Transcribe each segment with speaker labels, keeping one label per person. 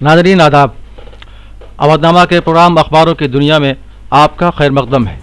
Speaker 1: नाज़रीन आदाब, अवधनामा के प्रोग्राम अखबारों की दुनिया में आपका खैर मकदम है।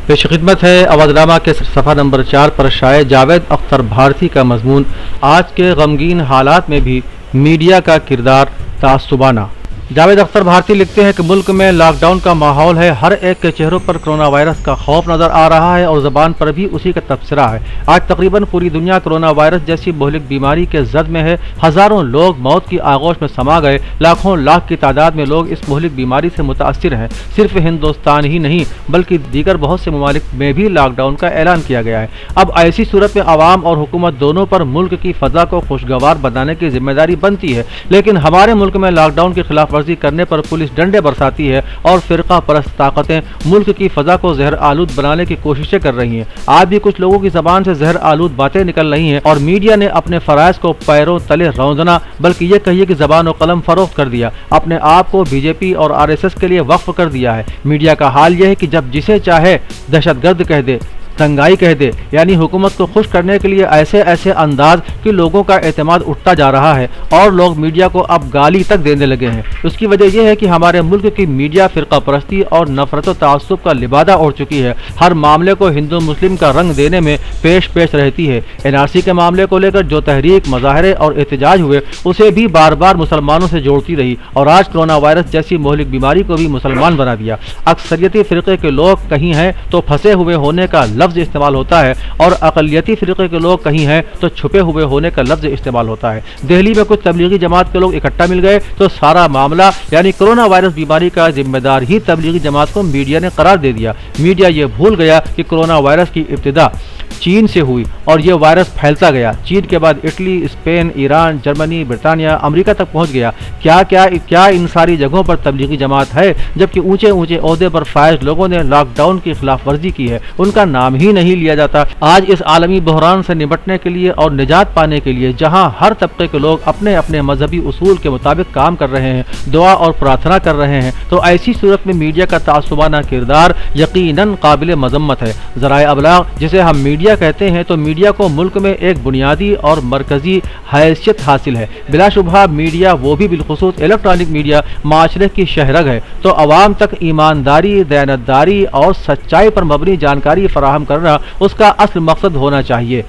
Speaker 1: पेश खिदमत है अवधनामा के सफ़ा नंबर 4 पर शाये जावेद अख्तर भारती का मजमून, आज के गमगीन हालात में भी मीडिया का किरदार तासुबाना। जावेद अख्तर भारती लिखते हैं कि मुल्क में लॉकडाउन का माहौल है, हर एक के चेहरों पर कोरोना वायरस का खौफ नजर आ रहा है और ज़बान पर भी उसी का तबसरा है। आज तकरीबन पूरी दुनिया कोरोना वायरस जैसी मुहलिक बीमारी के जद में है। हज़ारों लोग मौत की आगोश में समा गए, लाखों लाख की तादाद में लोग इस मुहलिक बीमारी से मुतासिर हैं। सिर्फ हिंदुस्तान ही नहीं बल्कि दीगर बहुत से ममालिक में भी लॉकडाउन का ऐलान किया गया है। अब ऐसी सूरत में आवाम और हुकूमत दोनों पर मुल्क की फ़ज़ा को खुशगवार बनाने की जिम्मेदारी बनती है, लेकिन हमारे मुल्क में लॉकडाउन की खिलाफ करने पर पुलिस डंडे बरसाती है और फिरका परस्त ताकतें मुल्क की फजा को जहर आलूद बनाने की कोशिशें कर रही हैं। आज भी कुछ लोगों की जबान से जहर आलूद बातें निकल रही हैं और मीडिया ने अपने फराइज को पैरों तले रौंदना बल्कि ये कहिए कि जबान और कलम फरोख्त कर दिया, अपने आप को बीजेपी और आरएसएस के लिए वक्फ कर दिया है। मीडिया का हाल यह है कि जब जिसे चाहे दहशतगर्द कह दे, दंगाई कह दे, यानी हुकूमत को खुश करने के लिए ऐसे ऐसे अंदाज कि लोगों का एतमाद उठता जा रहा है और लोग मीडिया को अब गाली तक देने लगे हैं। उसकी वजह यह है कि हमारे मुल्क की मीडिया फिरका परस्ती और नफरत व तआस्सुब का लिबादा ओढ़ चुकी है। हर मामले को हिंदू मुस्लिम का रंग देने में पेश रहती है। एनआरसी के मामले को लेकर जो तहरीक, मुजाहरे और एहतजाज हुए उसे भी बार बार मुसलमानों से जोड़ती रही और आज कोरोना वायरस जैसी मोहलिक बीमारी को भी मुसलमान बना दिया। अक्सरियती फिरके के लोग कहीं हैं तो फंसे हुए होने का लफ्ज इस्तेमाल होता है और अक़लियती फिरके के लोग कहीं हैं तो छुपे हुए होने का लफ्ज इस्तेमाल होता है। दिल्ली में कुछ तबलीगी जमात के लोग इकट्ठा मिल गए तो सारा मामला यानी कोरोना वायरस बीमारी का जिम्मेदार ही तबलीगी जमात को मीडिया ने करार दे दिया। मीडिया ये भूल गया कि कोरोना वायरस की इब्तिदा चीन से हुई और यह वायरस फैलता गया। चीन के बाद Italy, Spain, Iran, Germany, Britannia, America तक पहुंच गया। क्या इन सारी जगहों पर तबलीगी जमात है, जबकि ऊंचे ऊंचे ओहदे पर फायज लोगों ने लॉकडाउन की खिलाफ वर्जी की है, उनका नाम ही नहीं लिया जाता। आज इस आलमी बहरान से निपटने के लिए और निजात पाने के लिए जहां हर तबके के लोग अपने अपने मजहबी उसूल के मुताबिक काम कर रहे हैं, दुआ और प्रार्थना कर रहे हैं, तो ऐसी सूरत में मीडिया का तासुबाना किरदार यकीनन काबिल मजम्मत है। ज़राए अबलाग जिसे हम मीडिया कहते हैं, तो मीडिया को मुल्क में एक बुनियादी और मरकजी हैसियत हासिल है। बिलाशुबहा मीडिया, वो भी बिलखुसूस इलेक्ट्रॉनिक मीडिया, माशरे की शहरग है, तो अवाम तक ईमानदारी, दयानतदारी और सच्चाई पर मबनी जानकारी फराहम करना उसका असल मकसद होना चाहिए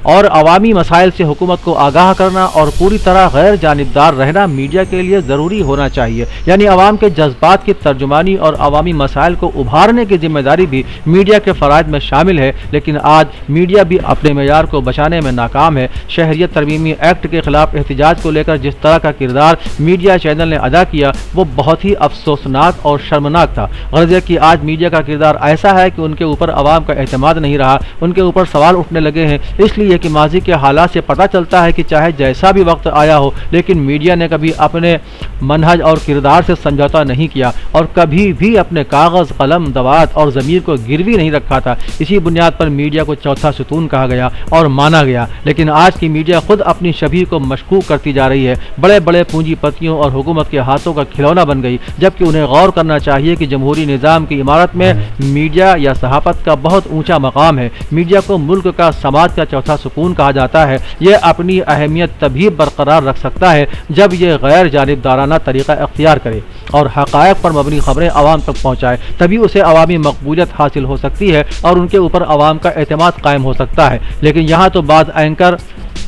Speaker 1: और अवामी मसाइल से हुकूमत को आगाह करना और पूरी तरह गैर जानिबदार रहना मीडिया के लिए ज़रूरी होना चाहिए। यानी अवाम के जज्बात की तर्जुमानी और अवामी मसाइल को उभारने की जिम्मेदारी भी मीडिया के फ़राइज़ में शामिल है, लेकिन आज मीडिया भी अपने मेयार को बचाने में नाकाम है। शहरियत तरमीमी एक्ट के खिलाफ एहतजाज को लेकर जिस तरह का किरदार मीडिया चैनल ने अदा किया वो बहुत ही अफसोसनाक और शर्मनाक था। गर्ज है कि आज मीडिया का किरदार ऐसा है कि उनके ऊपर अवाम का एतमाद नहीं रहा, उनके ऊपर सवाल उठने लगे हैं। इसलिए कि माजी के हालात से पता चलता है कि चाहे जैसा भी वक्त आया हो, लेकिन मीडिया ने कभी अपने मनहज और किरदार से समझौता नहीं किया और कभी भी अपने कागज़, कलम, दवात और ज़मीर को गिरवी नहीं रखा था। इसी बुनियाद पर मीडिया को चौथा सुतून कहा गया और माना गया। लेकिन आज की मीडिया खुद अपनी छवि को मशकूक करती जा रही है, बड़े बड़े पूंजीपतियों और हुकूमत के हाथों का खिलौना बन गई, जबकि उन्हें गौर करना चाहिए कि जमहूरी निज़ाम की इमारत में मीडिया या सहाफ़त का बहुत ऊँचा मकाम है। मीडिया को मुल्क का, समाज का चौथा सुकून कहा जाता है। यह अपनी अहमियत तभी बरकरार रख सकता है जब यह गैर जानिबदाराना तरीका अख्तियार करे और हक़ायक़ पर मबनी खबरें आवाम तक पहुँचाए, तभी उसे अवामी मकबूलियत हासिल हो सकती है और उनके ऊपर आवाम का एतमाद कायम हो सकता है। लेकिन यहाँ तो बाद एंकर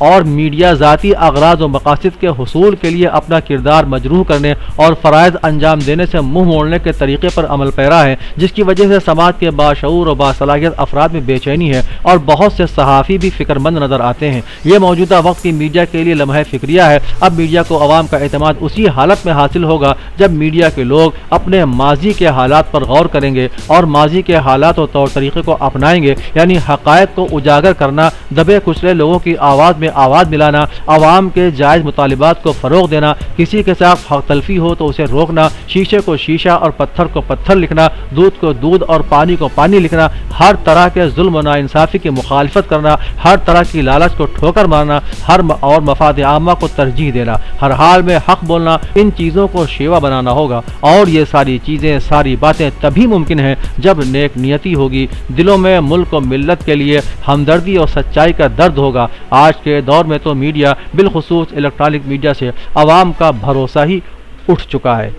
Speaker 1: और मीडिया ज़ाती अगराज़ व मकासद के हुसूल के लिए अपना किरदार मजरूह करने और फ़राइज़ अंजाम देने से मुँह मोड़ने के तरीक़े पर अमल पैरा है, जिसकी वजह से समाज के बाशऊर और बासलाहियत अफराद में बेचैनी है और बहुत से सहाफ़ी भी फ़िक्रमंद नज़र आते हैं। ये मौजूदा वक्त की मीडिया के लिए लम्हा फ़िक्रिया है। अब मीडिया को अवाम का एतमाद उसी हालत में हासिल होगा जब मीडिया के लोग अपने माजी के हालात पर गौर करेंगे और माजी के हालात और तौर तरीक़े को अपनाएंगे, यानी हक़ायक़ को उजागर करना, दबे कुचले लोगों की आवाज़ में आवाज़ मिलाना, आवाम के जायज़ मुतालिबात को फ़रोग़ देना, किसी के साथ हक़ तलफ़ी हो तो उसे रोकना, शीशे को शीशा और पत्थर को पत्थर लिखना, दूध को दूध और पानी को पानी लिखना, हर तरह के जुल्म और नाइंसाफ़ी की मुखालफत करना, हर तरह की लालच को ठोकर मारना, और मफाद आमा को तरजीह देना, हर हाल में हक़ बोलना, इन चीज़ों को शेवा बनाना होगा। और ये सारी चीज़ें, सारी बातें तभी मुमकिन हैं जब नेक नियति होगी, दिलों में मुल्क और मिल्लत के लिए हमदर्दी और सच्चाई का दर्द होगा। आज के दौर में तो मीडिया, बिलखुसूस इलेक्ट्रॉनिक मीडिया से अवाम का भरोसा ही اٹھ چکا ہے۔